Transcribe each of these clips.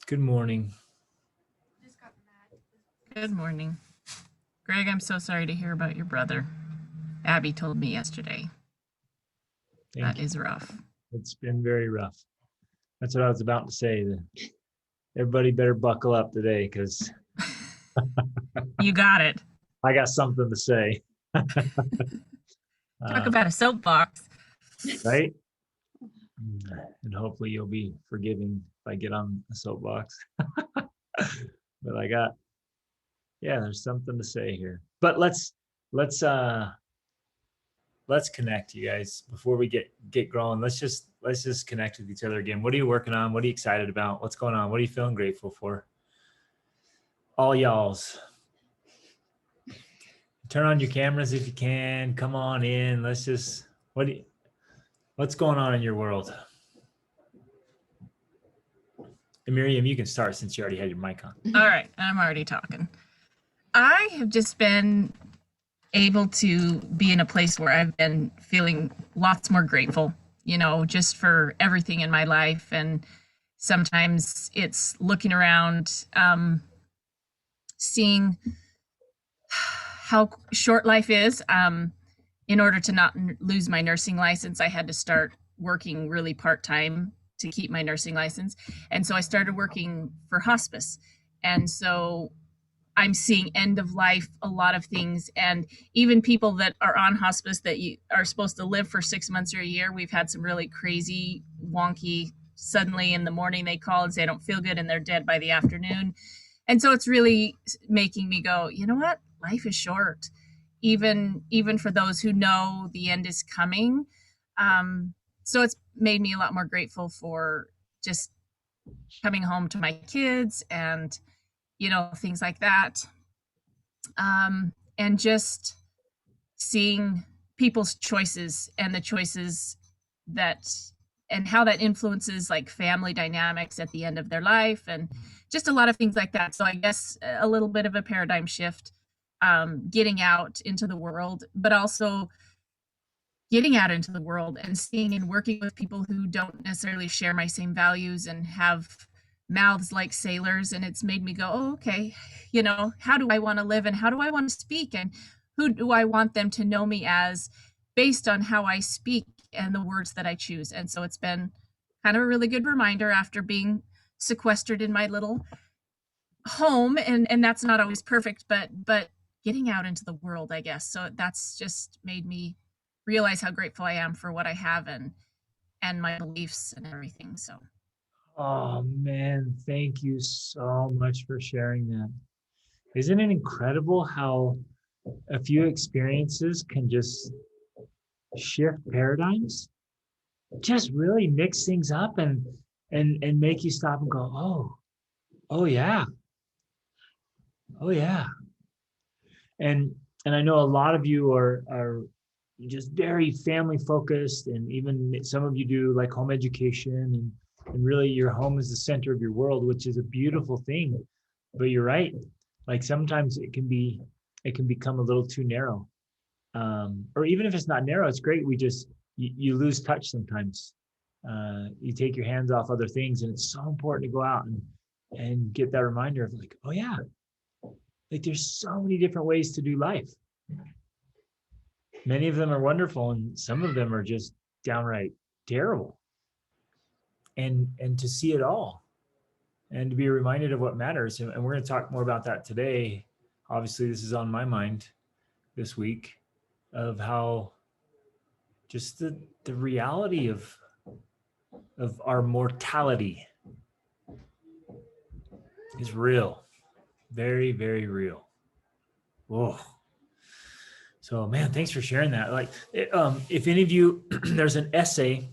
Good morning. Good morning. Greg, I'm so sorry to hear about your brother. Abby told me yesterday. Thank That you. is rough. It's been very rough. That's what I was about to say. Everybody better buckle up today because You got it. I got something to say. Talk about a soapbox. Right? And hopefully you'll be forgiving if I get on a soapbox. But there's something to say here. But let's connect, you guys, before we get growing. Let's just connect with each other again. What are you working on? What are you excited about? What's going on? What are you feeling grateful for? All y'all's. Turn on your cameras if you can. Come on in. What's going on in your world? And Miriam, you can start since you already had your mic on. All right, I'm already talking. I have just been able to be in a place where I've been feeling lots more grateful, just for everything in my life. And sometimes it's looking around, seeing how short life is. In order to not lose my nursing license, I had to start working really part-time to keep my nursing license. And so I started working for hospice. And so I'm seeing end of life, a lot of things. And even people that are on hospice that you are supposed to live for 6 months or a year, we've had some really crazy, wonky, suddenly in the morning they call and say, I don't feel good, and they're dead by the afternoon. And so it's really making me go, you know what? Life is short. Even for those who know the end is coming. So it's made me a lot more grateful for just coming home to my kids and, things like that. And just seeing people's choices and the choices and how that influences like family dynamics at the end of their life and just a lot of things like that. So I guess a little bit of a paradigm shift, getting out into the world, but also getting out into the world and seeing and working with people who don't necessarily share my same values and have mouths like sailors. And it's made me go, oh, okay, how do I want to live and how do I want to speak and who do I want them to know me as based on how I speak and the words that I choose. And so it's been kind of a really good reminder after being sequestered in my little home, and that's not always perfect, but getting out into the world, I guess. So that's just made me realize how grateful I am for what I have and my beliefs and everything. So Oh man, thank you so much for sharing that. Isn't it incredible how a few experiences can just shift paradigms? Just really mix things up and make you stop and go, oh yeah. Oh yeah. And I know a lot of you are just very family focused, and even some of you do like home education, and really your home is the center of your world, which is a beautiful thing. But you're right, like sometimes it can become a little too narrow, or even if it's not narrow, it's great. You lose touch sometimes. You take your hands off other things, and it's so important to go out and get that reminder of like, oh yeah, like there's so many different ways to do life. Many of them are wonderful, and some of them are just downright terrible. And to see it all, and to be reminded of what matters. And we're going to talk more about that today. Obviously, this is on my mind this week, of how just the reality of our mortality is real, very, very real. Whoa. So man, thanks for sharing that. Like, if any of you, there's an essay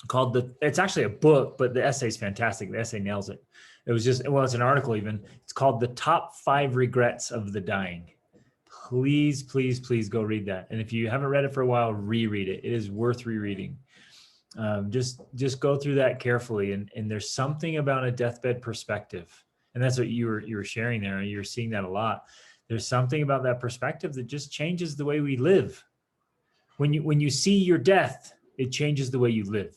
called it's actually a book, but the essay is fantastic. The essay nails it. It's an article even. It's called The Top 5 Regrets of the Dying. Please, please, please go read that. And if you haven't read it for a while, reread it. It is worth rereading. Just go through that carefully. And there's something about a deathbed perspective. And that's what you were sharing there. And you're seeing that a lot. There's something about that perspective that just changes the way we live. When you see your death, it changes the way you live.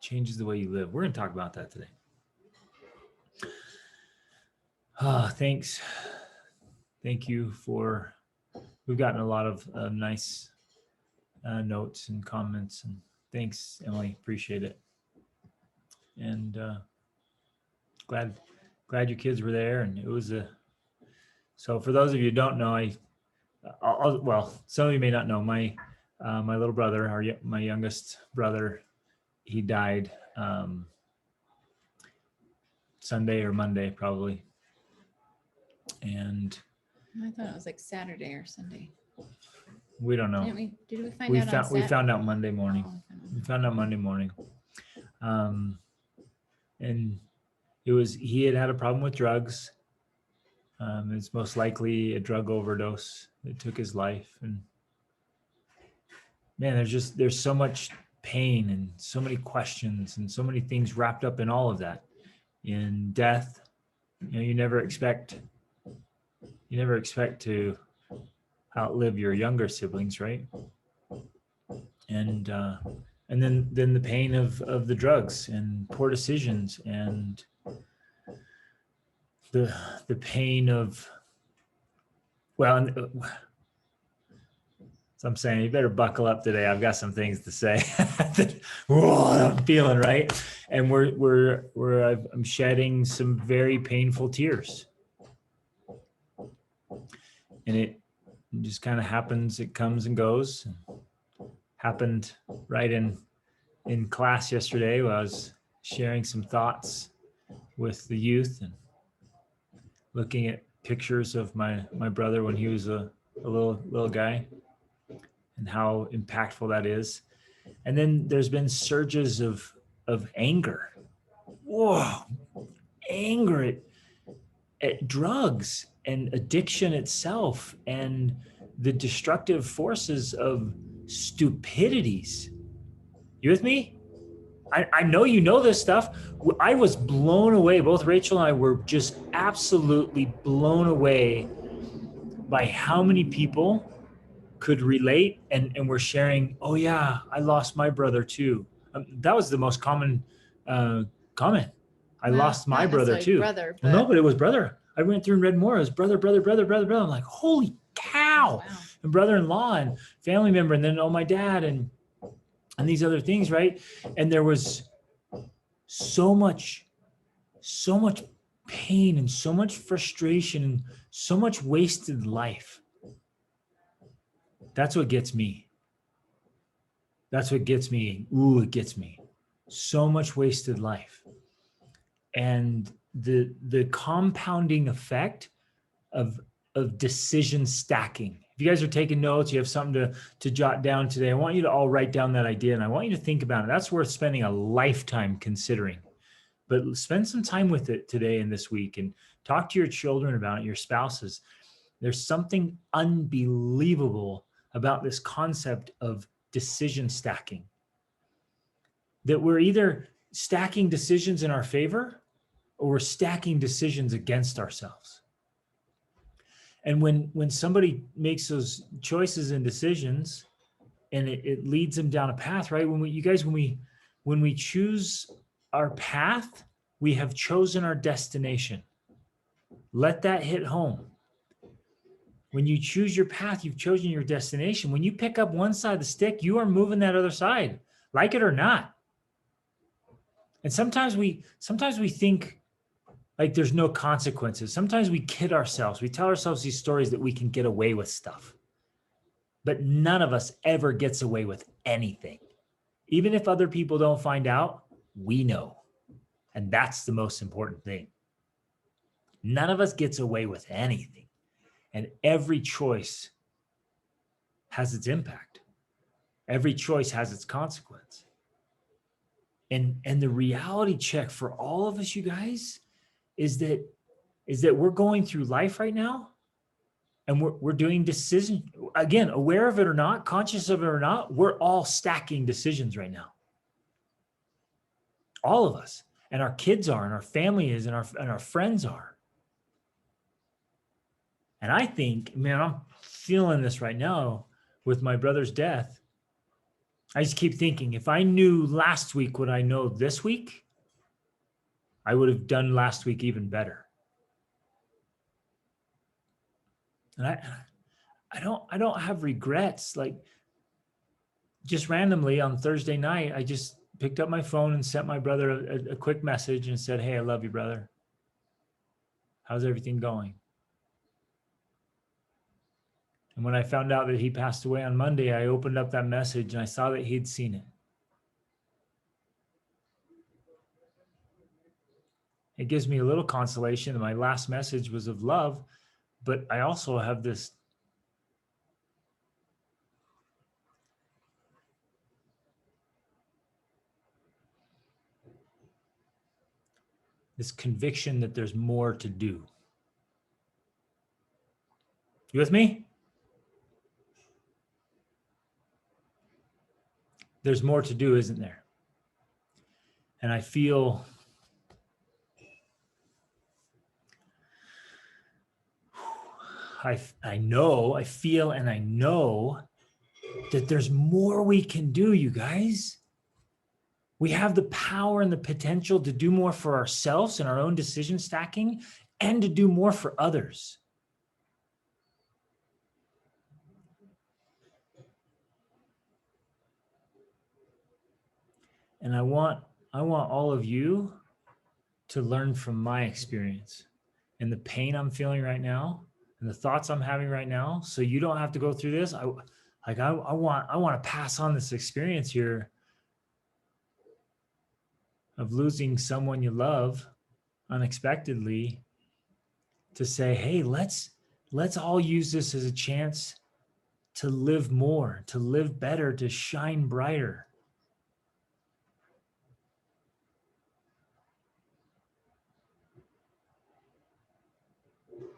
changes the way you live. We're going to talk about that today. Thanks. Thank you for, we've gotten a lot of nice notes and comments, and thanks, Emily. Appreciate it. And glad your kids were there. And it was so for those of you who don't know, well, some of you may not know, my little brother, my youngest brother, he died Sunday or Monday, probably. And I thought it was like Saturday or Sunday. We don't know. Did we find out on Saturday? We found out Monday morning. Oh, We found out Monday morning. And he had a problem with drugs. It's most likely a drug overdose that took his life. And man, there's so much pain and so many questions and so many things wrapped up in all of that. In death, you never expect to outlive your younger siblings, right? And then the pain of the drugs and poor decisions, and the pain of, well, so I'm saying you better buckle up today. I've got some things to say that I'm feeling, right? And I'm shedding some very painful tears. And it just kind of happens. It comes and goes. Happened right in class yesterday while I was sharing some thoughts with the youth and looking at pictures of my brother when he was a little guy, and how impactful that is. And then there's been surges of anger. Whoa, anger at drugs and addiction itself, and the destructive forces of stupidities. You with me? I know you know this stuff. I was blown away. Both Rachel and I were just absolutely blown away by how many people could relate and were sharing, oh yeah, I lost my brother too. That was the most common comment. I lost my brother too. Brother, but... No, but it was brother. I went through and read more. It was brother. I'm like, holy cow. Wow. And brother-in-law and family member, and then my dad and these other things, right? And there was so much pain and so much frustration and so much wasted life. That's what gets me. That's what gets me. Ooh, it gets me. So much wasted life. And the compounding effect of decision stacking. If you guys are taking notes, you have something to jot down today, I want you to all write down that idea, and I want you to think about it. That's worth spending a lifetime considering. But spend some time with it today and this week, and talk to your children about it, your spouses. There's something unbelievable about this concept of decision stacking. That we're either stacking decisions in our favor, or we're stacking decisions against ourselves. And when somebody makes those choices and decisions, and it leads them down a path, right? When we choose our path, we have chosen our destination. Let that hit home. When you choose your path, you've chosen your destination. When you pick up one side of the stick, you are moving that other side, like it or not. And sometimes we think like there's no consequences. Sometimes we kid ourselves. We tell ourselves these stories that we can get away with stuff. But none of us ever gets away with anything. Even if other people don't find out, we know. And that's the most important thing. None of us gets away with anything. And every choice has its impact. Every choice has its consequence. And the reality check for all of us, you guys, is that we're going through life right now, and we're doing decisions. Again, aware of it or not, conscious of it or not, we're all stacking decisions right now. All of us. And our kids are, and our family is, and our friends are. And I think, man, I'm feeling this right now with my brother's death. I just keep thinking, if I knew last week what I know this week, I would have done last week even better. And I don't have regrets. Like, just randomly on Thursday night, I just picked up my phone and sent my brother a quick message and said, "Hey, I love you, brother. How's everything going?" And when I found out that he passed away on Monday, I opened up that message and I saw that he'd seen it. It gives me a little consolation that my last message was of love, but I also have this conviction that there's more to do. You with me? There's more to do, isn't there? And I feel I feel and I know that there's more we can do, you guys. We have the power and the potential to do more for ourselves and our own decision stacking and to do more for others. And I want all of you to learn from my experience and the pain I'm feeling right now and the thoughts I'm having right now, so you don't have to go through this. I want to pass on this experience here of losing someone you love unexpectedly, to say, hey, let's all use this as a chance to live more, to live better, to shine brighter.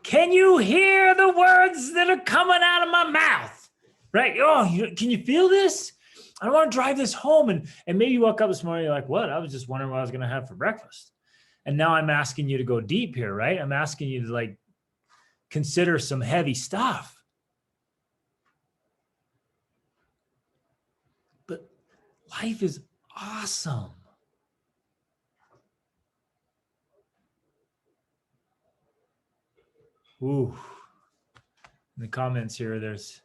Can you hear the words that are coming out of my mouth? Right? Oh, can you feel this? I don't want to drive this home. And maybe you woke up this morning, you're like, what? I was just wondering what I was going to have for breakfast. And now I'm asking you to go deep here, right? I'm asking you to like consider some heavy stuff. But life is awesome. Ooh. In the comments here, it's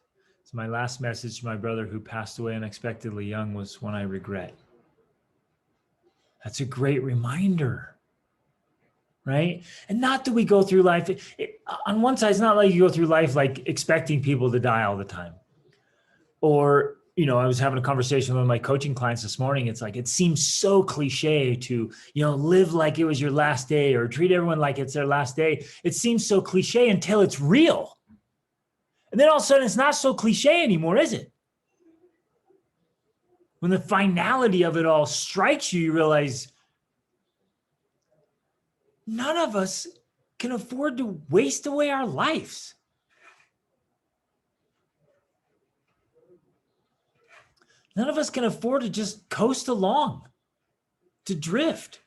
my last message to my brother who passed away unexpectedly young was one I regret. That's a great reminder, right? And not that we go through life, on one side, it's not like you go through life like expecting people to die all the time. Or, I was having a conversation with one of my coaching clients this morning. It's like, it seems so cliche to, live like it was your last day or treat everyone like it's their last day. It seems so cliche until it's real. And then all of a sudden, it's not so cliche anymore, is it? When the finality of it all strikes you, you realize none of us can afford to waste away our lives. None of us can afford to just coast along, to drift.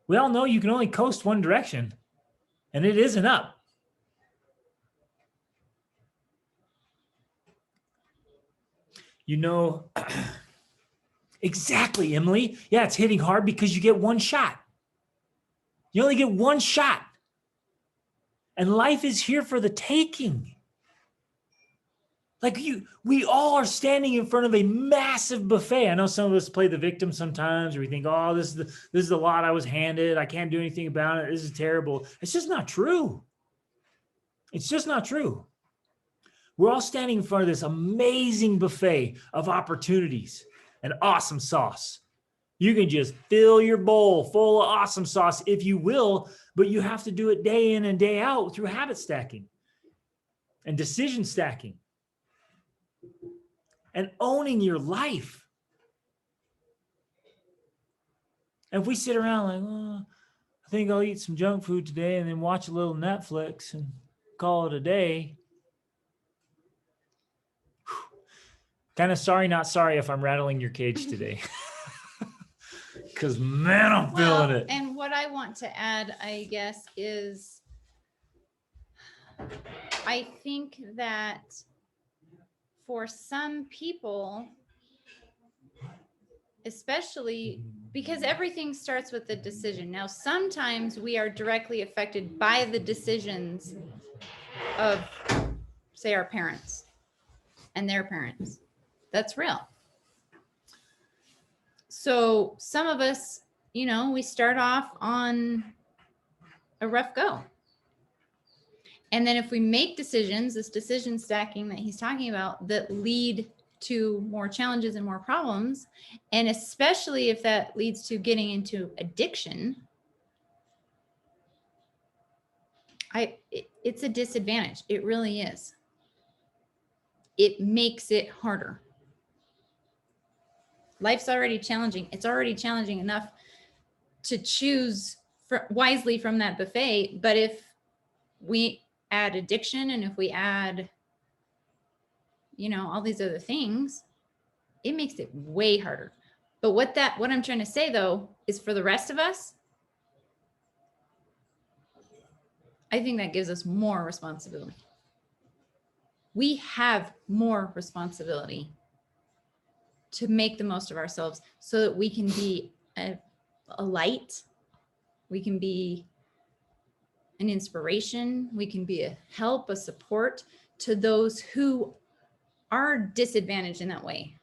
We all know you can only coast one direction, and it isn't up. Exactly, Emily. Yeah, it's hitting hard because you get one shot. You only get one shot. And life is here for the taking. Like we all are standing in front of a massive buffet. I know some of us play the victim sometimes, or we think, oh, this is the lot I was handed. I can't do anything about it. This is terrible. It's just not true. It's just not true. We're all standing in front of this amazing buffet of opportunities and awesome sauce. You can just fill your bowl full of awesome sauce if you will, but you have to do it day in and day out through habit stacking and decision stacking and owning your life. And if we sit around like, oh, I think I'll eat some junk food today and then watch a little Netflix and call it a day. Kind of sorry, not sorry if I'm rattling your cage today. Because, man, I'm feeling it. And what I want to add, I guess, is I think that for some people, especially because everything starts with the decision. Now, sometimes we are directly affected by the decisions of, say, our parents and their parents. That's real. So some of us, you know, we start off on a rough go. And then if we make decisions, this decision stacking that he's talking about, that lead to more challenges and more problems, and especially if that leads to getting into addiction, it's a disadvantage. It really is. It makes it harder. Life's already challenging. It's already challenging enough to choose wisely from that buffet. But if we add addiction, and if we add, you know, all these other things, it makes it way harder. But what I'm trying to say though, is for the rest of us, I think that gives us more responsibility. We have more responsibility to make the most of ourselves so that we can be a light. We can be an inspiration. We can be a help, a support to those who are disadvantaged in that way.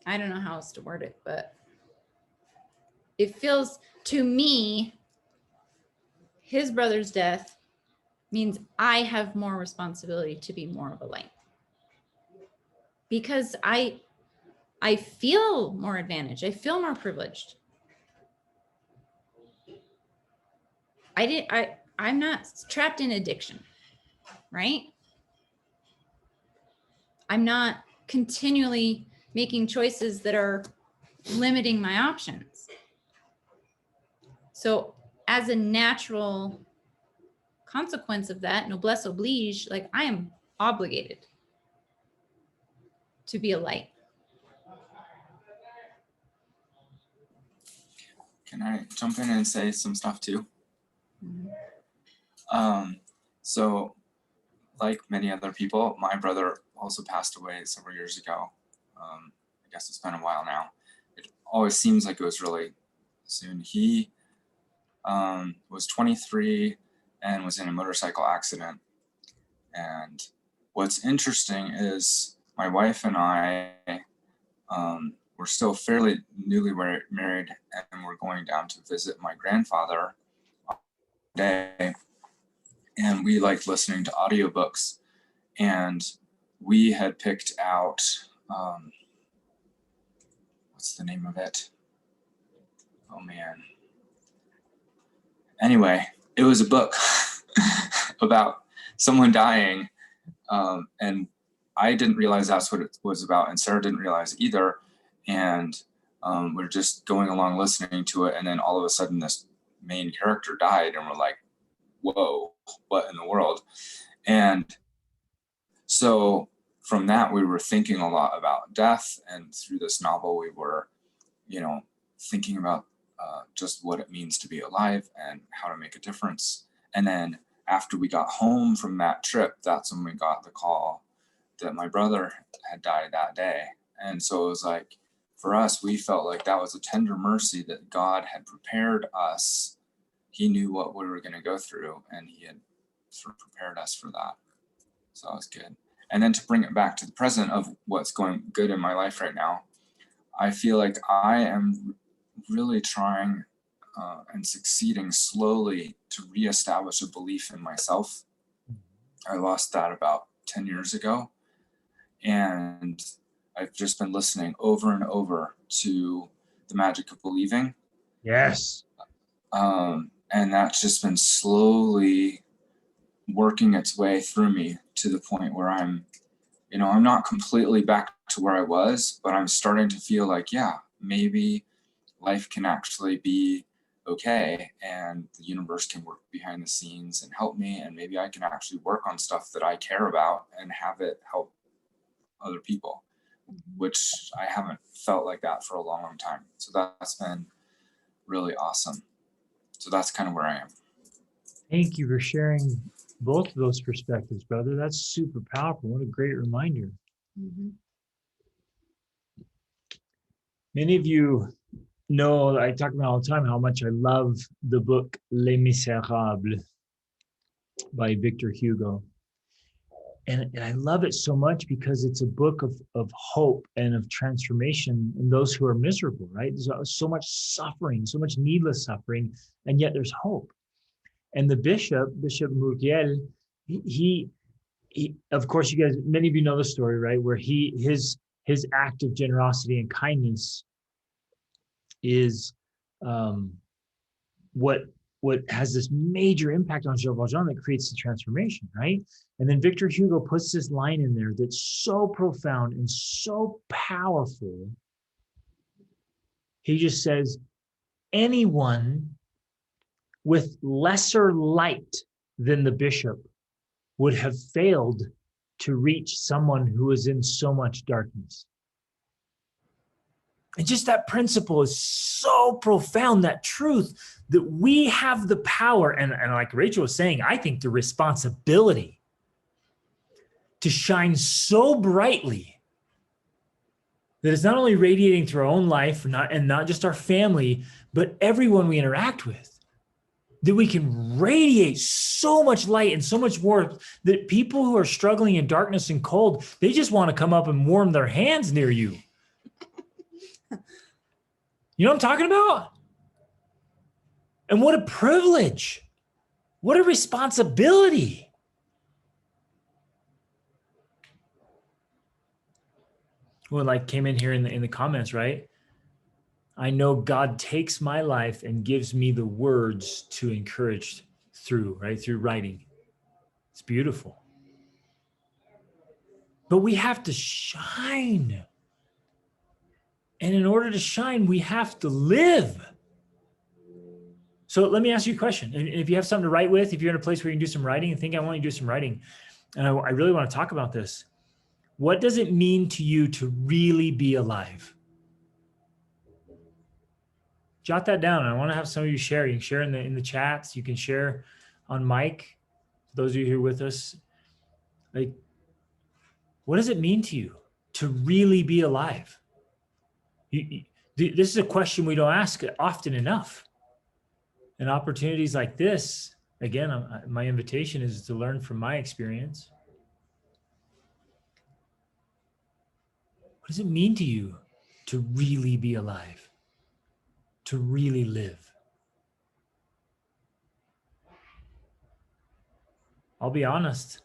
I don't know how else to word it, but it feels to me, his brother's death means I have more responsibility to be more of a light, because I feel more advantaged. I feel more privileged. I'm not trapped in addiction, right? I'm not continually making choices that are limiting my options. So as a natural consequence of that, noblesse oblige, like I am obligated to be a light. Can I jump in and say some stuff too? Mhm. So like many other people, my brother also passed away several years ago. I guess it's been a while now. It always seems like it was really soon. He was 23 and was in a motorcycle accident. And what's interesting is my wife and I were still fairly newly married, and we're going down to visit my grandfather one day. And we liked listening to audiobooks. And we had picked out, what's the name of it? Oh man. Anyway, it was a book about someone dying. And I didn't realize that's what it was about, and Sarah didn't realize either. And we're just going along listening to it, and then all of a sudden this main character died, and we're like, whoa, what in the world? And so from that, we were thinking a lot about death, and through this novel, we were, you know, thinking about just what it means to be alive and how to make a difference. And then after we got home from that trip, that's when we got the call that my brother had died that day. And so it was like, for us, we felt like that was a tender mercy that God had prepared us. He knew what we were going to go through, and he had sort of prepared us for that. So that was good. And then to bring it back to the present of what's going good in my life right now, I feel like I am really trying and succeeding slowly to reestablish a belief in myself. I lost that about 10 years ago. And I've just been listening over and over to The Magic of Believing. Yes. And that's just been slowly working its way through me to the point where I'm not completely back to where I was, but I'm starting to feel like, yeah, maybe life can actually be okay, and the universe can work behind the scenes and help me, and maybe I can actually work on stuff that I care about and have it help other people, which I haven't felt like that for a long, long time. So that's been really awesome. So that's kind of where I am. Thank you for sharing both of those perspectives, brother. That's super powerful. What a great reminder. Mhm. Many of you know I talk about all the time how much I love the book Les Miserables by Victor Hugo. And I love it so much because it's a book of hope and of transformation in those who are miserable, right? There's so much suffering, so much needless suffering, and yet there's hope. And the Bishop Muriel, he of course, you guys, many of you know the story, right? Where his act of generosity and kindness is what has this major impact on Jean Valjean that creates the transformation, right? And then Victor Hugo puts this line in there that's so profound and so powerful. He just says, anyone with lesser light than the bishop would have failed to reach someone who is in so much darkness. And just that principle is so profound, that truth that we have the power, and like Rachel was saying, I think the responsibility to shine so brightly that it's not only radiating through our own life, and not just our family, but everyone we interact with. That we can radiate so much light and so much warmth that people who are struggling in darkness and cold, they just want to come up and warm their hands near you. You know what I'm talking about? And what a privilege. What a responsibility. Well, like came in here in the comments, right? I know God takes my life and gives me the words to encourage through writing. It's beautiful. But we have to shine. And in order to shine, we have to live. So let me ask you a question. And if you have something to write with, if you're in a place where you can do some writing and think I want you to do some writing, and I really want to talk about this. What does it mean to you to really be alive? Jot that down. I want to have some of you share. You can share in the chats. You can share on mic. Those of you who are with us, like, what does it mean to you to really be alive? This is a question we don't ask often enough. And opportunities like this, again, my invitation is to learn from my experience. What does it mean to you to really be alive? To really live? I'll be honest.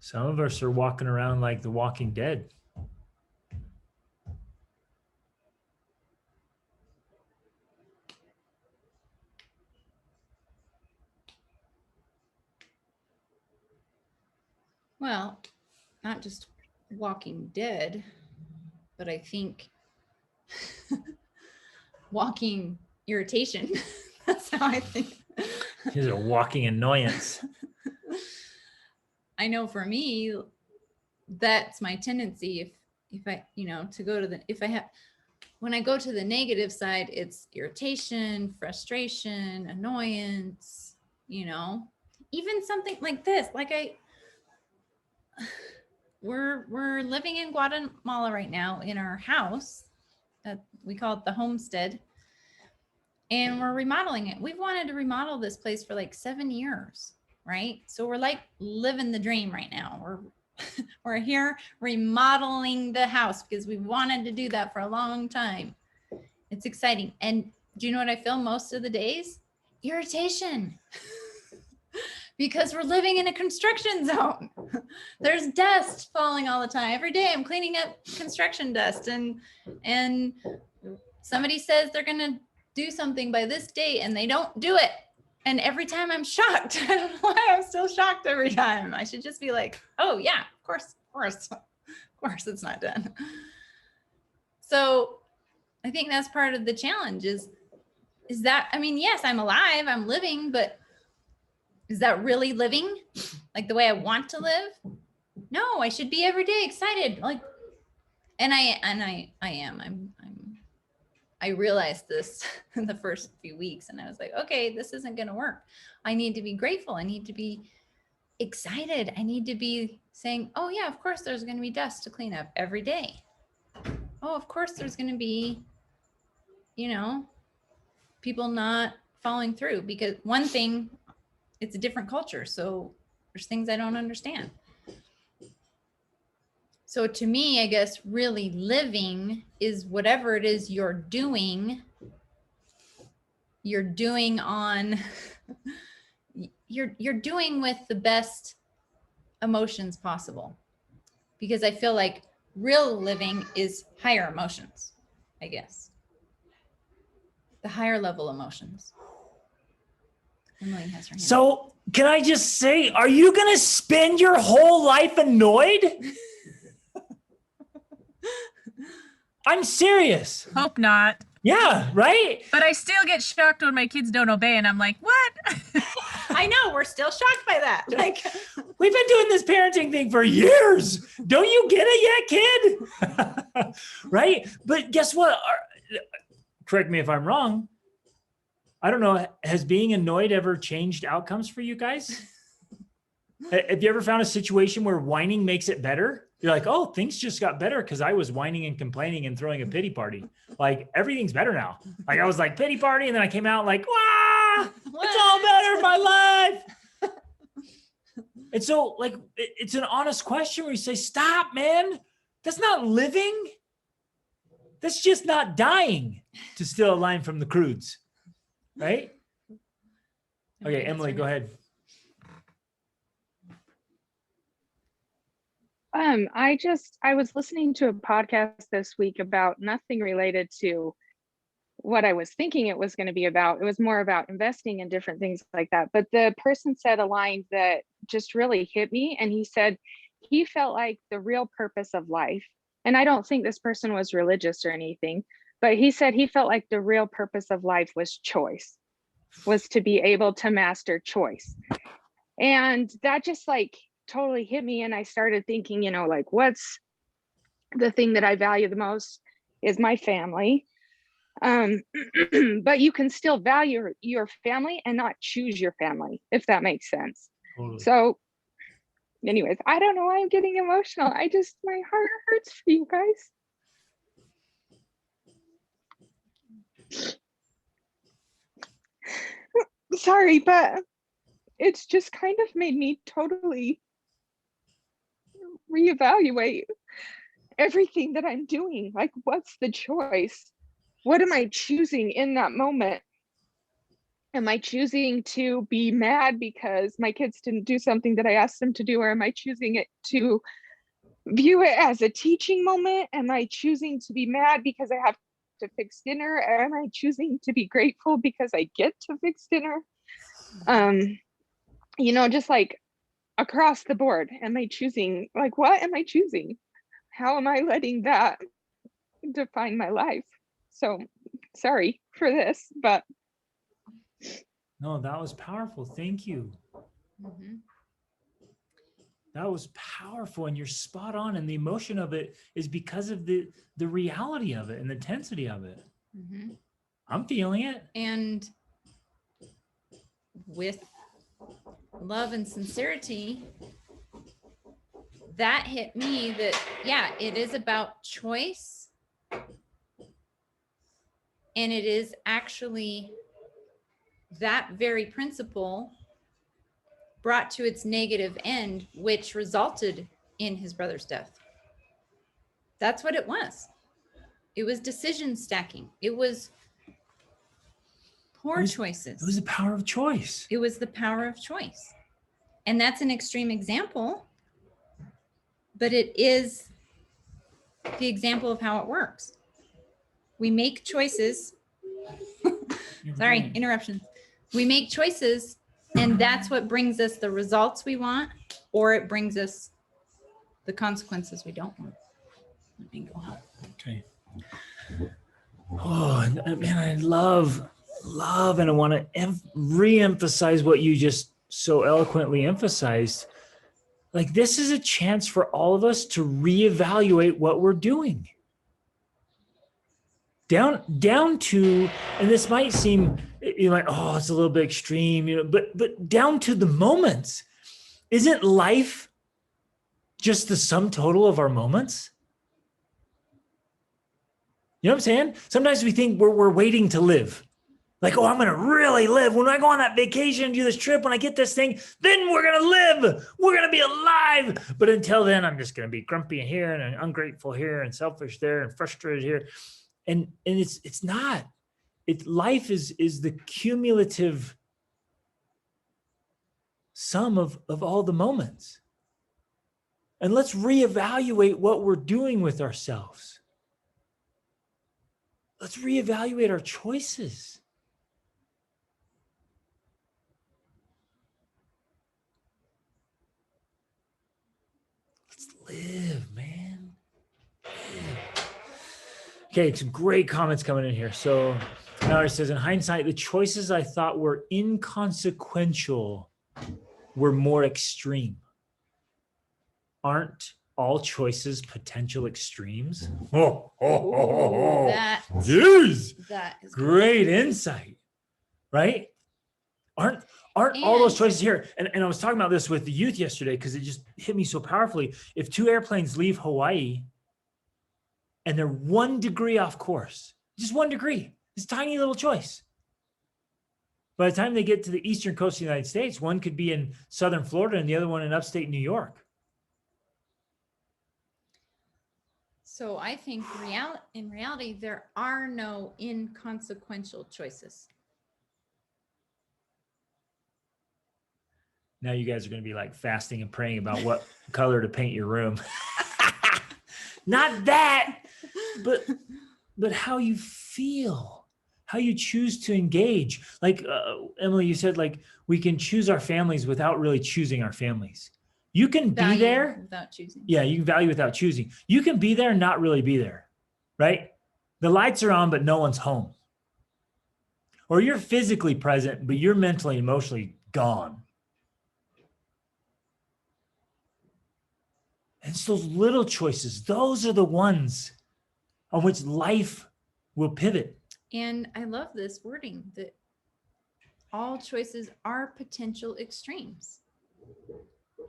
Some of us are walking around like the Walking Dead. Well, not just Walking Dead, but I think walking irritation. That's how I think. He's a walking annoyance. I know for me, that's my tendency. If I, to go to when I go to the negative side, it's irritation, frustration, annoyance, even something like this, we're living in Guatemala right now in our house that we call it the homestead, and we're remodeling it. We've wanted to remodel this place for like 7 years, right? So we're like living the dream right now. We're here remodeling the house because we wanted to do that for a long time. It's exciting. And do you know what I feel most of the days? Irritation. Because we're living in a construction zone. There's dust falling all the time. Every day I'm cleaning up construction dust, and somebody says they're going to do something by this date and they don't do it. And every time I'm shocked. I don't know why I'm still shocked every time. I should just be like, oh yeah, of course it's not done. So I think that's part of the challenge is that, yes, I'm alive, I'm living, but is that really living like the way I want to live? No, I should be every day excited. And I am. I realized this in the first few weeks, and I was like, okay, this isn't going to work. I need to be grateful. I need to be excited. I need to be saying, oh yeah, of course there's going to be dust to clean up every day. Oh, of course there's going to be, people not following through, because one thing, it's a different culture. So there's things I don't understand. So to me, I guess really living is whatever it is you're doing on, you're doing with the best emotions possible. Because I feel like real living is higher emotions, I guess. The higher level emotions. Emily has her hand. So can I just say, are you going to spend your whole life annoyed? I'm serious. Hope not. Yeah, right? But I still get shocked when my kids don't obey, and I'm like, what? I know, we're still shocked by that. Like, we've been doing this parenting thing for years. Don't you get it yet, kid? Right? But guess what? Correct me if I'm wrong. I don't know. Has being annoyed ever changed outcomes for you guys? Have you ever found a situation where whining makes it better? You're like, oh, things just got better because I was whining and complaining and throwing a pity party. Like, everything's better now. Like, I was like, pity party. And then I came out like, wow, it's all better in my life. And so, like, it's an honest question where you say, stop, man. That's not living. That's just not dying, to steal a line from the Crudes. Right? Okay, Emily, go ahead. I was listening to a podcast this week about nothing related to what I was thinking it was going to be about. It was more about investing in different things like that. But the person said a line that just really hit me. And he said he felt like the real purpose of life, and I don't think this person was religious or anything, but he said he felt like the real purpose of life was choice, was to be able to master choice. And that just like totally hit me. And I started thinking, like, what's the thing that I value the most is my family. But you can still value your family and not choose your family, if that makes sense. Totally. So anyways, I don't know why I'm getting emotional. My heart hurts for you guys. Sorry, but it's just kind of made me totally reevaluate everything that I'm doing. Like, what's the choice? What am I choosing in that moment? Am I choosing to be mad because my kids didn't do something that I asked them to do? Or am I choosing it to view it as a teaching moment? Am I choosing to be mad because I have to fix dinner? Or am I choosing to be grateful because I get to fix dinner? Just like across the board, am I choosing, like, what am I choosing? How am I letting that define my life? So sorry for this, but. No, that was powerful. Thank you. Mm-hmm. That was powerful, and you're spot on. And the emotion of it is because of the reality of it and the intensity of it. Mm-hmm. I'm feeling it. And with love and sincerity, that hit me that, yeah, it is about choice. And it is actually that very principle brought to its negative end, which resulted in his brother's death. That's what it was. It was decision stacking. It was poor choices. It was the power of choice. It was the power of choice. And that's an extreme example, but it is the example of how it works. We make choices. Sorry, interruptions. We make choices, and that's what brings us the results we want, or it brings us the consequences we don't want. Let me go help. Okay. Oh, man, I love, and I want to re-emphasize what you just so eloquently emphasized. Like, this is a chance for all of us to reevaluate what we're doing. down to, and this might seem, you're like, oh, it's a little bit extreme, but down to the moments. Isn't life just the sum total of our moments? You know what I'm saying? Sometimes we think we're waiting to live. Like, oh, I'm going to really live. When I go on that vacation, do this trip, when I get this thing, then we're going to live. We're going to be alive. But until then, I'm just going to be grumpy here and ungrateful here and selfish there and frustrated here. And it's not. Life is the cumulative sum of all the moments. And let's reevaluate what we're doing with ourselves. Let's reevaluate our choices. Live, man. Live. Okay, some great comments coming in here. So Mallory says, in hindsight, the choices I thought were inconsequential were more extreme. Aren't all choices potential extremes? That Jeez. that is Great insight, right? Aren't all those And- choices here? And I was talking about this with the youth yesterday because it just hit me so powerfully. If two airplanes leave Hawaii and they're 1 degree off course, just 1 degree, it's a tiny little choice. By the time they get to the eastern coast of the United States, one could be in southern Florida and the other one in upstate New York. So I think in reality, there are no inconsequential choices. Now you guys are going to be like fasting and praying about what color to paint your room. Not that, but how you feel, how you choose to engage. Like Emily, you said, like we can choose our families without really choosing our families. You can be Value there without choosing. Yeah, you can value without choosing. You can be there and not really be there, right? The lights are on, but no one's home. Or you're physically present, but you're mentally and emotionally gone. And it's those little choices. Those are the ones on which life will pivot. And I love this wording that all choices are potential extremes.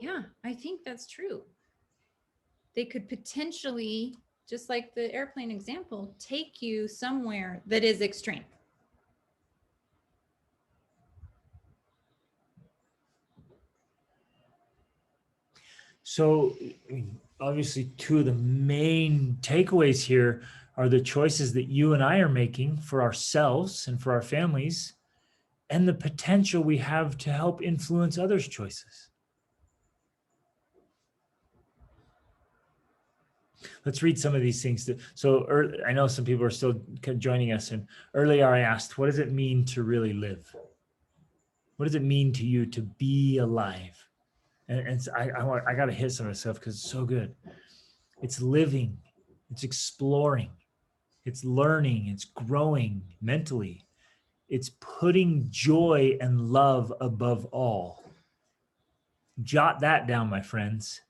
Yeah, I think that's true. They could potentially, just like the airplane example, take you somewhere that is extreme. So obviously, two of the main takeaways here are the choices that you and I are making for ourselves and for our families, and the potential we have to help influence others' choices. Let's read some of these things. So I know some people are still joining us. And earlier I asked, what does it mean to really live? What does it mean to you to be alive? And so I got to hit some of this stuff because it's so good. It's living, it's exploring, it's learning, it's growing mentally. It's putting joy and love above all. Jot that down, my friends.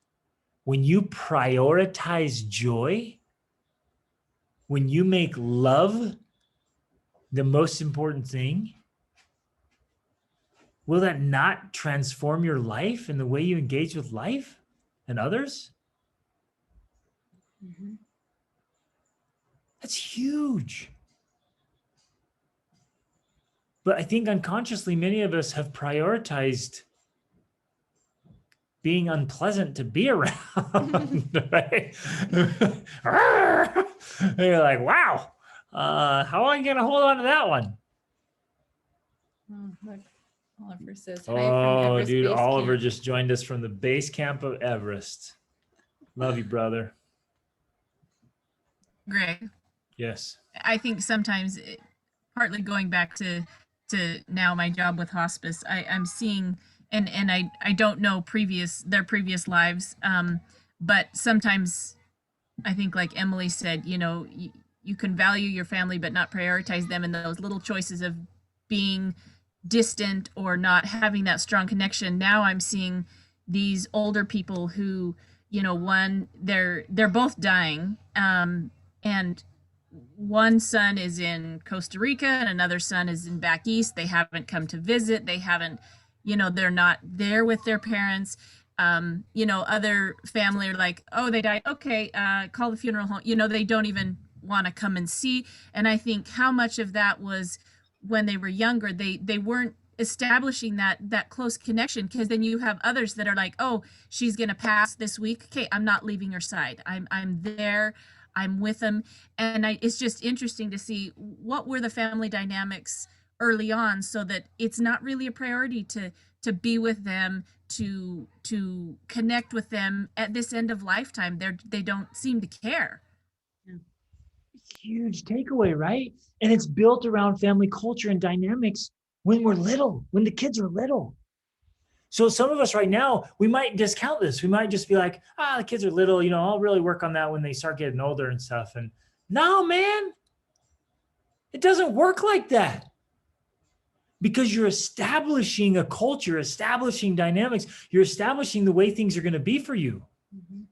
When you prioritize joy, when you make love the most important thing, will that not transform your life and the way you engage with life and others? Mm-hmm. That's huge. But I think unconsciously, many of us have prioritized being unpleasant to be around, right? And you're like, wow, how am I going to hold on to that one? Oh, look, Oliver says, hi from Oh, Everest dude, Base Oliver Camp. just joined us from the base camp of Everest. Love you, brother. Greg, Yes. I think sometimes, partly going back to now my job with hospice, I'm seeing, and I don't know their previous lives, but sometimes I think, like Emily said, you can value your family but not prioritize them, and those little choices of being distant or not having that strong connection. Now I'm seeing these older people who, one, they're both dying, and one son is in Costa Rica and another son is in back east. They haven't come to visit. They haven't, they're not there with their parents. Other family are like, oh, they died. Okay, call the funeral home. They don't even want to come and see. And I think how much of that was when they were younger, they weren't establishing that close connection, because then you have others that are like, oh, she's gonna pass this week. Okay, I'm not leaving her side. I'm there. I'm with them. And it's just interesting to see what were the family dynamics early on, so that it's not really a priority to be with them, to connect with them at this end of lifetime. They don't seem to care. Huge takeaway, right? And it's built around family culture and dynamics when we're little, when the kids are little. So some of us right now, we might discount this. We might just be like, the kids are little, I'll really work on that when they start getting older and stuff. And no, man, it doesn't work like that. Because you're establishing a culture, establishing dynamics, you're establishing the way things are going to be for you. Mhm.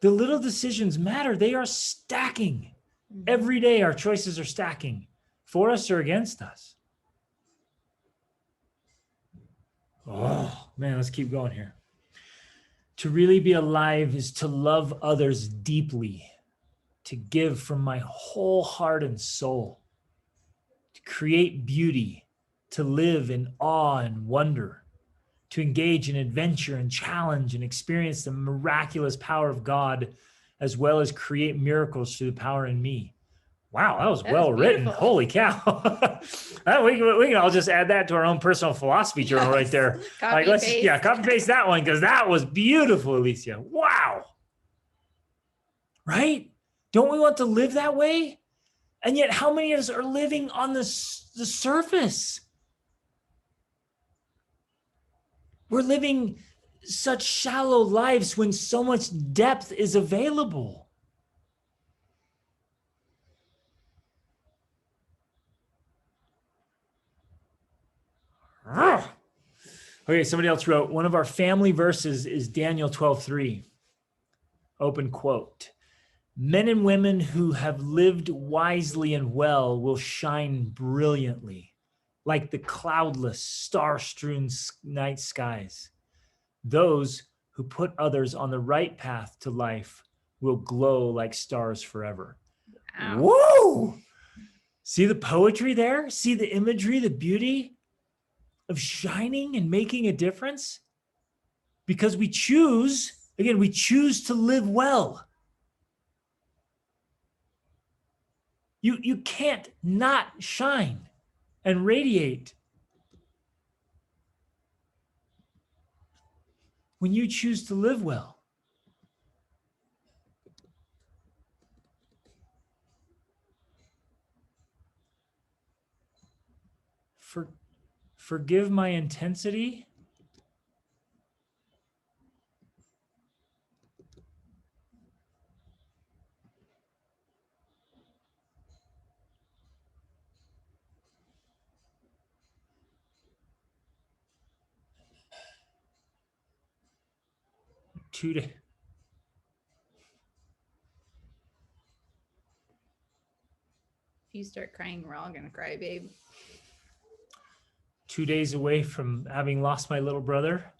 The little decisions matter. They are stacking. Mhm. Every day our choices are stacking for us or against us. Oh, man, let's keep going here. To really be alive is to love others deeply, to give from my whole heart and soul, to create beauty, to live in awe and wonder, to engage in adventure and challenge and experience the miraculous power of God, as well as create miracles through the power in me. Wow, that was well written. beautiful. Holy cow. We can all just add that to our own personal philosophy journal right there. Copy, Let's paste. just, copy paste that one, because that was beautiful, Alicia. Wow. Right? Don't we want to live that way? And yet, how many of us are living on the surface? We're living such shallow lives when so much depth is available. Okay, somebody else wrote, one of our family verses is Daniel 12:3. Open quote. Men and women who have lived wisely and well will shine brilliantly, like the cloudless, star-strewn night skies. Those who put others on the right path to life will glow like stars forever. Wow. Woo! See the poetry there? See the imagery, the beauty of shining and making a difference? Because we choose to live well. You can't not shine and radiate when you choose to live well. Forgive my intensity. If you start crying, we're all gonna cry, babe. 2 days away from having lost my little brother.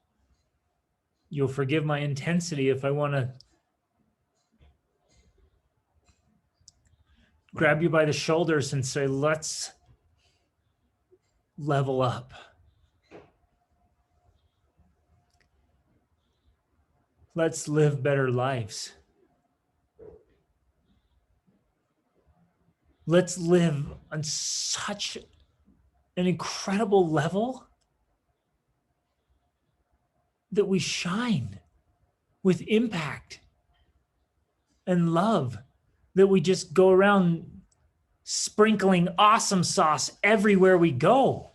You'll forgive my intensity if I want to grab you by the shoulders and say, let's level up. Let's live better lives. Let's live on such an incredible level that we shine with impact and love, that we just go around sprinkling awesome sauce everywhere we go.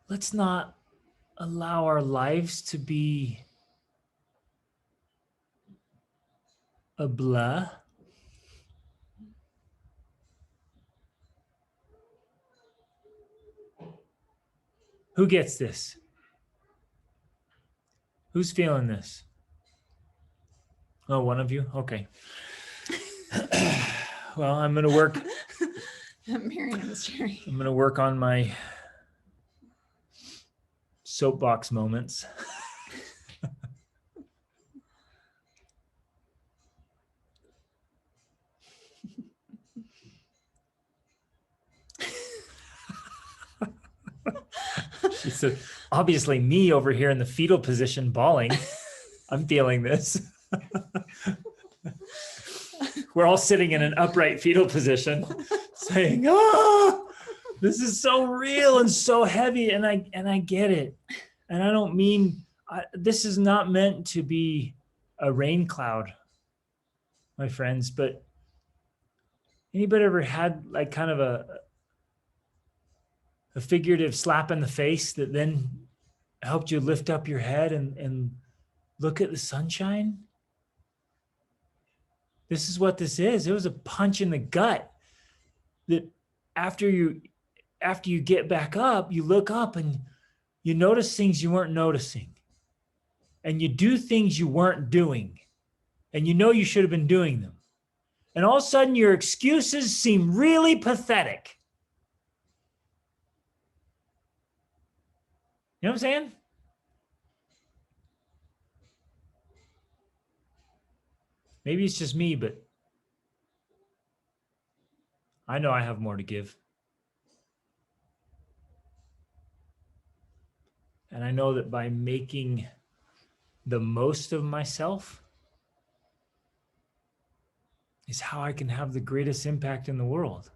Let's not allow our lives to be a blah. Who gets this? Who's feeling this? Oh, one of you? Okay. Well, I'm going to work. Marion was sharing. I'm going to work on my soapbox moments. She said, obviously me over here in the fetal position bawling. I'm feeling this. We're all sitting in an upright fetal position saying, oh, this is so real and so heavy. And I get it. And I don't mean, this is not meant to be a rain cloud, my friends, but anybody ever had like kind of a figurative slap in the face that then helped you lift up your head and look at the sunshine? This is what this is. It was a punch in the gut that after you get back up, you look up and you notice things you weren't noticing. And you do things you weren't doing. And you know you should have been doing them. And all of a sudden your excuses seem really pathetic. You know what I'm saying? Maybe it's just me, but I know I have more to give. And I know that by making the most of myself is how I can have the greatest impact in the world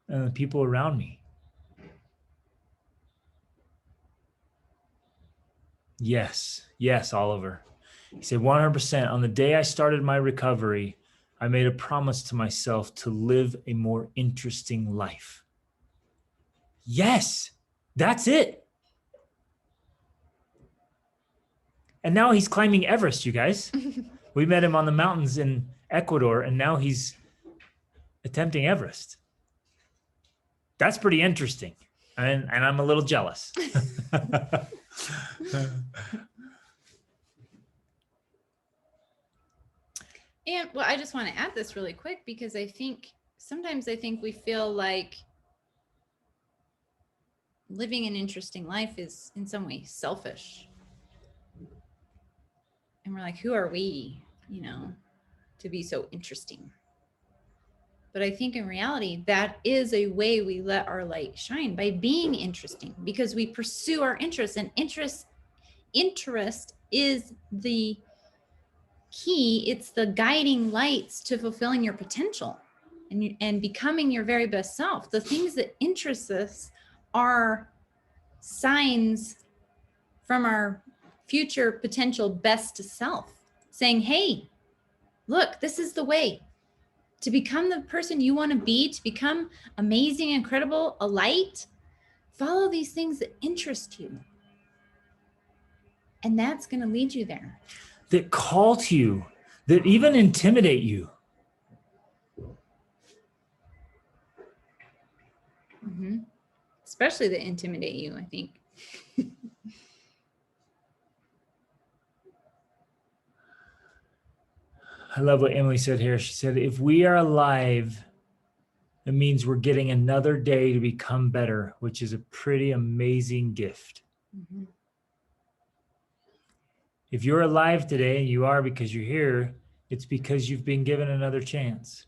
and the people around me. Yes, Oliver. He said 100%. On the day I started my recovery, I made a promise to myself to live a more interesting life. Yes, that's it. And now he's climbing Everest, you guys. We met him on the mountains in Ecuador, and now he's attempting Everest. That's pretty interesting. And I'm a little jealous. And well, I just want to add this really quick because sometimes I think we feel like living an interesting life is in some way selfish. And we're like, who are we, to be so interesting? But I think in reality, that is a way we let our light shine, by being interesting, because we pursue our interests, and interest is the key. It's the guiding lights to fulfilling your potential and becoming your very best self. The things that interest us are signs from our future potential best self, saying, hey, look, this is the way to become the person you want to be, to become amazing, incredible, a light. Follow these things that interest you. And that's going to lead you there. That call to you, that even intimidate you. Mm-hmm. Especially that intimidate you, I think. I love what Emily said here. She said, if we are alive, it means we're getting another day to become better, which is a pretty amazing gift. Mm-hmm. If you're alive today, and you are because you're here, it's because you've been given another chance.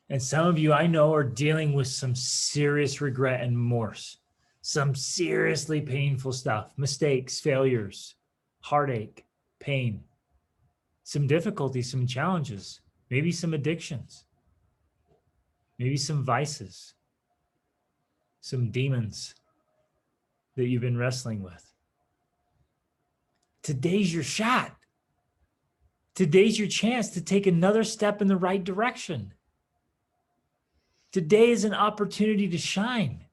And some of you I know are dealing with some serious regret and remorse, some seriously painful stuff, mistakes, failures, heartache, pain, some difficulties, some challenges, maybe some addictions, maybe some vices, some demons that you've been wrestling with. Today's your shot. Today's your chance to take another step in the right direction. Today is an opportunity to shine.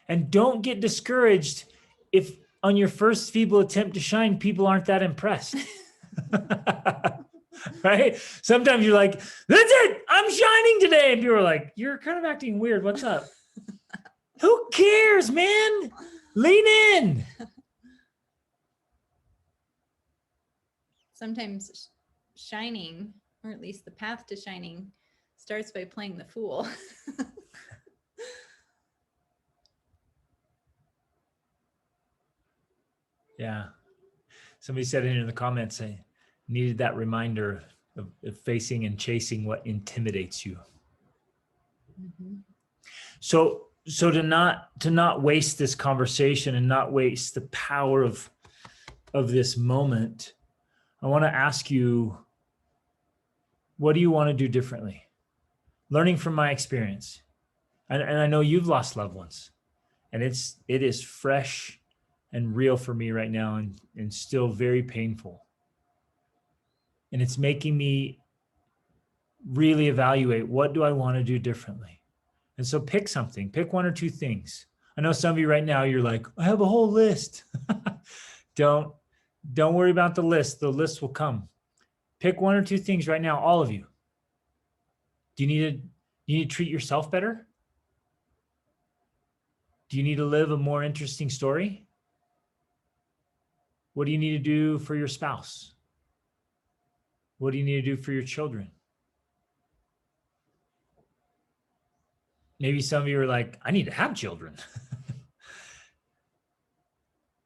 And don't get discouraged if on your first feeble attempt to shine, people aren't that impressed. Right? Sometimes you're like, that's it. I'm shining today. And people were like, you're kind of acting weird. What's up? Who cares, man? Lean in. Sometimes shining, or at least the path to shining, starts by playing the fool. Yeah. Somebody said it in the comments, saying needed that reminder of facing and chasing what intimidates you. Mhm. So to not waste this conversation and not waste the power of this moment, I want to ask you, what do you want to do differently? Learning from my experience. And I know you've lost loved ones, and it is fresh and real for me right now, and still very painful. And it's making me really evaluate, what do I want to do differently? And so pick something, pick one or two things. I know some of you right now, you're like, I have a whole list. Don't worry about the list. The list will come. Pick one or two things right now, all of you. Do you need to treat yourself better? Do you need to live a more interesting story? What do you need to do for your spouse? What do you need to do for your children? Maybe some of you are like, I need to have children.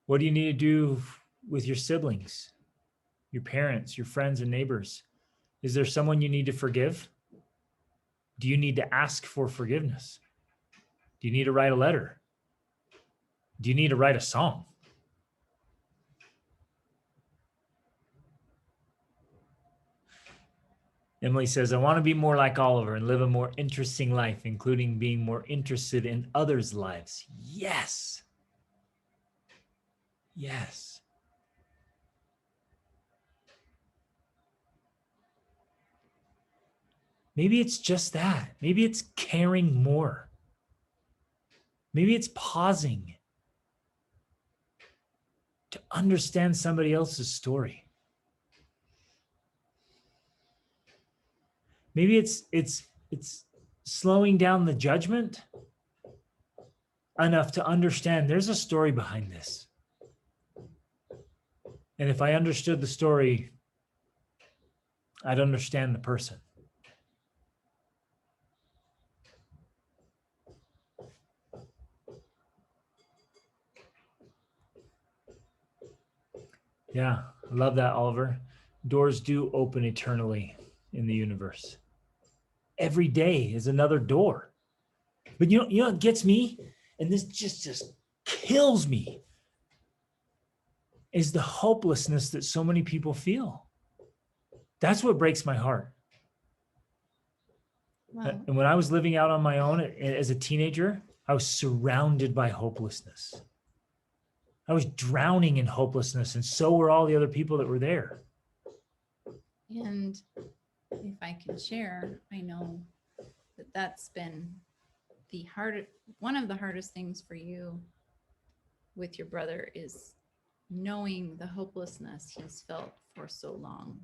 What do you need to do with your siblings, your parents, your friends and neighbors? Is there someone you need to forgive? Do you need to ask for forgiveness? Do you need to write a letter? Do you need to write a song? Emily says, I want to be more like Oliver and live a more interesting life, including being more interested in others' lives. Yes. Yes. Maybe it's just that. Maybe it's caring more. Maybe it's pausing to understand somebody else's story. Maybe it's slowing down the judgment enough to understand there's a story behind this. And if I understood the story, I'd understand the person. Yeah, I love that, Oliver. Doors do open eternally in the universe. Every day is another door. But you know what gets me? And this just kills me, is the hopelessness that so many people feel. That's what breaks my heart. Wow. And when I was living out on my own as a teenager, I was surrounded by hopelessness. I was drowning in hopelessness, and so were all the other people that were there. And if I can share, I know that that's been one of the hardest things for you with your brother, is knowing the hopelessness he's felt for so long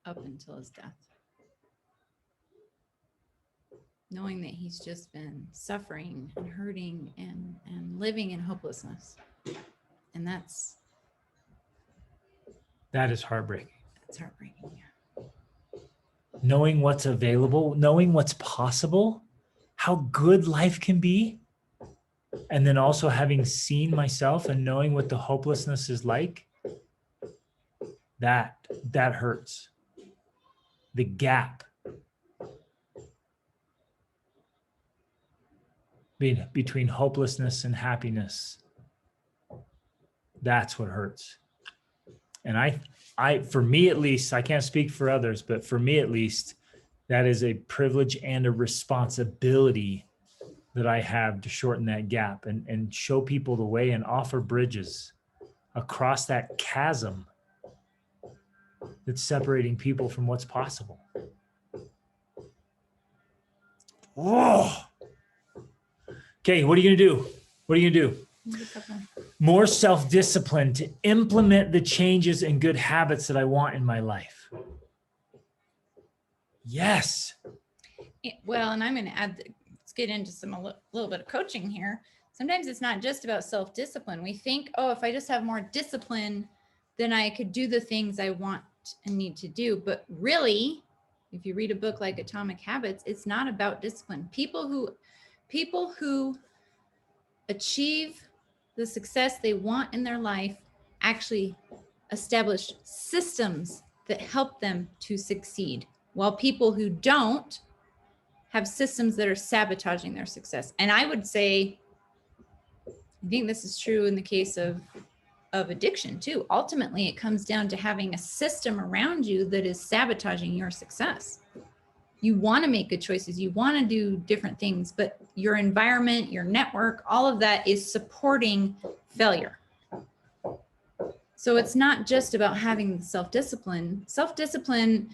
up until his death. Knowing that he's just been suffering and hurting and living in hopelessness. And That is heartbreaking. that's heartbreaking. Knowing what's available, knowing what's possible, how good life can be, and then also having seen myself and knowing what the hopelessness is like, that hurts. The gap between hopelessness and happiness, that's what hurts. And I, for me at least, I can't speak for others, but for me at least, that is a privilege and a responsibility that I have to shorten that gap and show people the way and offer bridges across that chasm that's separating people from what's possible. Whoa. Okay, what are you gonna do? What are you gonna do? More self-discipline to implement the changes and good habits that I want in my life. Yes. Well, and I'm going to add, let's get into a little bit of coaching here. Sometimes it's not just about self-discipline. We think, oh, if I just have more discipline, then I could do the things I want and need to do. But really, if you read a book like Atomic Habits, it's not about discipline. People who achieve the success they want in their life actually establish systems that help them to succeed, while people who don't have systems that are sabotaging their success. And I would say, I think this is true in the case of addiction too. Ultimately, it comes down to having a system around you that is sabotaging your success. You want to make good choices. You want to do different things, but your environment, your network, all of that is supporting failure. So it's not just about having self-discipline. Self-discipline,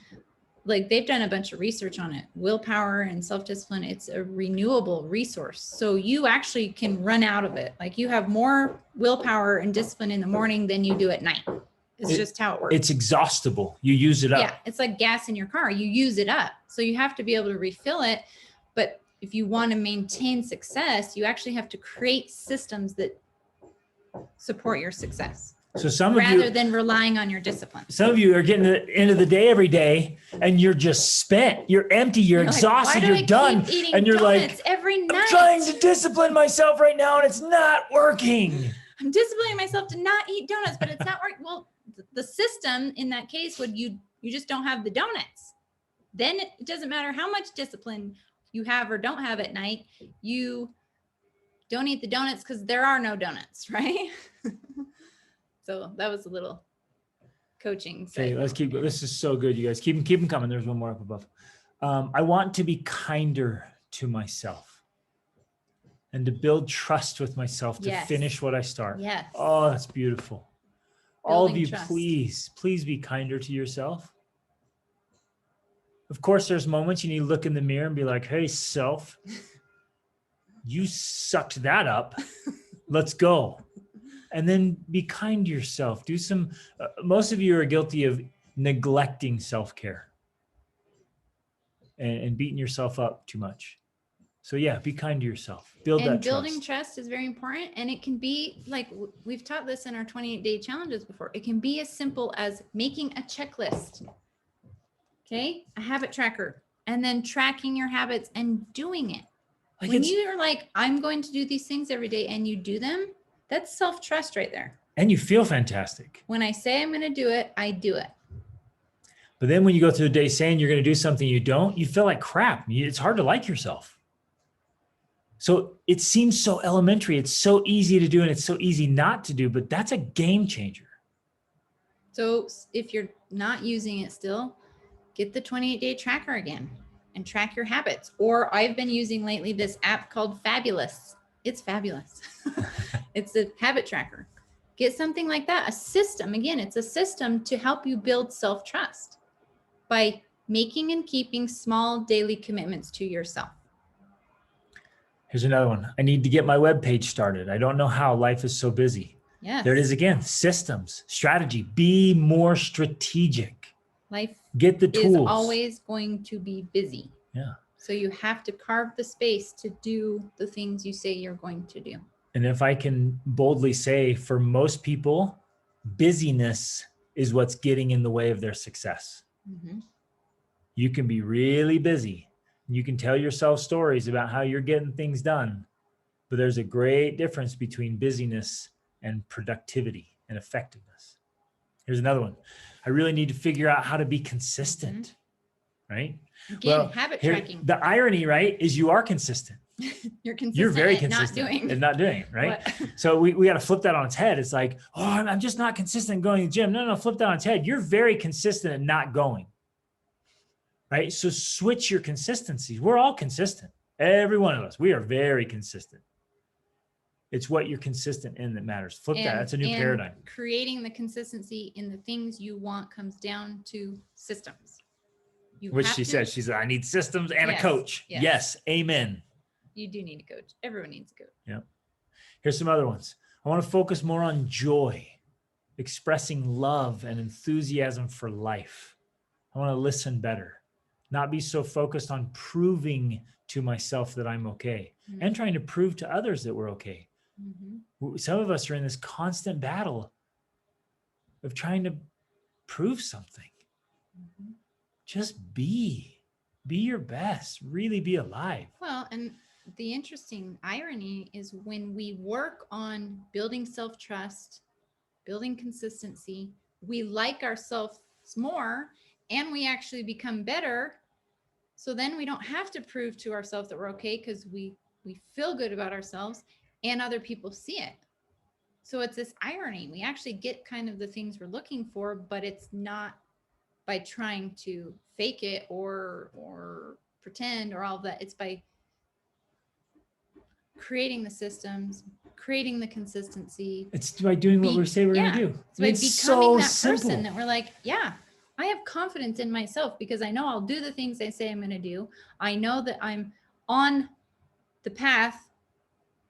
like they've done a bunch of research on it. Willpower and self-discipline, it's a renewable resource. So you actually can run out of it. Like you have more willpower and discipline in the morning than you do at night. It's just how it works. It's exhaustible. You use it up. Yeah, it's like gas in your car. You use it up. So you have to be able to refill it. But if you want to maintain success, you actually have to create systems that support your success. So some of rather you, than relying on your discipline. some of you are getting to the end of the day every day and you're just spent. You're empty. You're exhausted. You're done. And you're like, every night. I'm trying to discipline myself right now and it's not working. I'm disciplining myself to not eat donuts, but it's not working. Well, the system in that case would you just don't have the donuts. Then it doesn't matter how much discipline you have or don't have at night. You don't eat the donuts because there are no donuts, right? So that was a little coaching. Okay, let's keep going. This is so good, you guys. Keep them coming. There's one more up above. I want to be kinder to myself and to build trust with myself to finish what I start. Yes. Oh, that's beautiful. All of you, trust. please be kinder to yourself. Of course, there's moments you need to look in the mirror and be like, hey, self, you sucked that up. Let's go. And then be kind to yourself. Do some, most of you are guilty of neglecting self-care and beating yourself up too much. So yeah, be kind to yourself. Build that trust. And building trust is very important. And it can be like, we've taught this in our 28-day challenges before. It can be as simple as making a checklist. Okay. A habit tracker, and then tracking your habits and doing it. Like when you are like, I'm going to do these things every day and you do them, that's self-trust right there. And you feel fantastic. When I say I'm going to do it, I do it. But then when you go through the day saying you're going to do something you don't, you feel like crap. It's hard to like yourself. So it seems so elementary. It's so easy to do and it's so easy not to do, but that's a game changer. So if you're not using it still, get the 28-day tracker again and track your habits. Or I've been using lately this app called Fabulous. It's fabulous. It's a habit tracker. Get something like that, a system. Again, it's a system to help you build self-trust by making and keeping small daily commitments to yourself. Here's another one. I need to get my webpage started. I don't know how. Life is so busy. Yes. There it is again. Systems, strategy. Be more strategic. Life get the tools. Is always going to be busy. Yeah. So you have to carve the space to do the things you say you're going to do. And if I can boldly say, for most people, busyness is what's getting in the way of their success. Mm-hmm. You can be really busy. You can tell yourself stories about how you're getting things done, but there's a great difference between busyness and productivity and effectiveness. Here's another one. I really need to figure out how to be consistent, right? Again, habit tracking. The irony, right, is you are consistent. You're consistent. You're very at consistent not doing. and not doing it, right? So we got to flip that on its head. It's like, oh, I'm just not consistent going to the gym. No, flip that on its head. You're very consistent at not going, right? So switch your consistencies. We're all consistent. Every one of us. We are very consistent. It's what you're consistent in that matters. Flip that. That's a new paradigm. Creating the consistency in the things you want comes down to systems. Which she said, she said, I need systems and a coach. Yes. Amen. You do need a coach. Everyone needs a coach. Yeah. Here's some other ones. I want to focus more on joy, expressing love and enthusiasm for life. I want to listen better, not be so focused on proving to myself that I'm okay and trying to prove to others that we're okay. Some of us are in this constant battle of trying to prove something. Just be your best, really be alive. Well, and the interesting irony is when we work on building self-trust, building consistency, we like ourselves more and we actually become better. So then we don't have to prove to ourselves that we're okay because we feel good about ourselves and other people see it. So it's this irony. We actually get kind of the things we're looking for, but it's not by trying to fake it or pretend or all of that. It's by creating the systems, creating the consistency. It's by doing what we say we're going to do. It's by It's becoming so that simple. person that we're like, yeah, I have confidence in myself because I know I'll do the things I say I'm going to do. I know that I'm on the path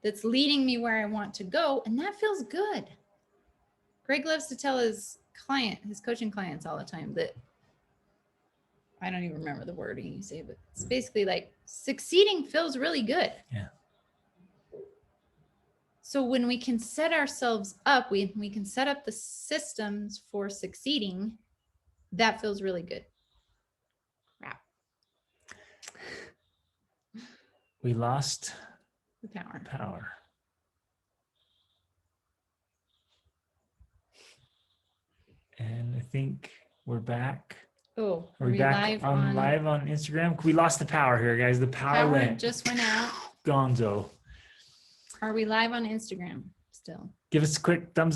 that's leading me where I want to go. And that feels good. Greg loves to tell his coaching clients all the time that, I don't even remember the wording you say, but it's basically like succeeding feels really good. Yeah. So when we can set ourselves up, we can set up the systems for succeeding, that feels really good. Wow. We lost The power. power. And I think we're back. Oh, Are we back on live on Instagram? We lost the power here, guys. The power just went out. Gonzo. Are we live on Instagram still? Give us a quick thumbs up.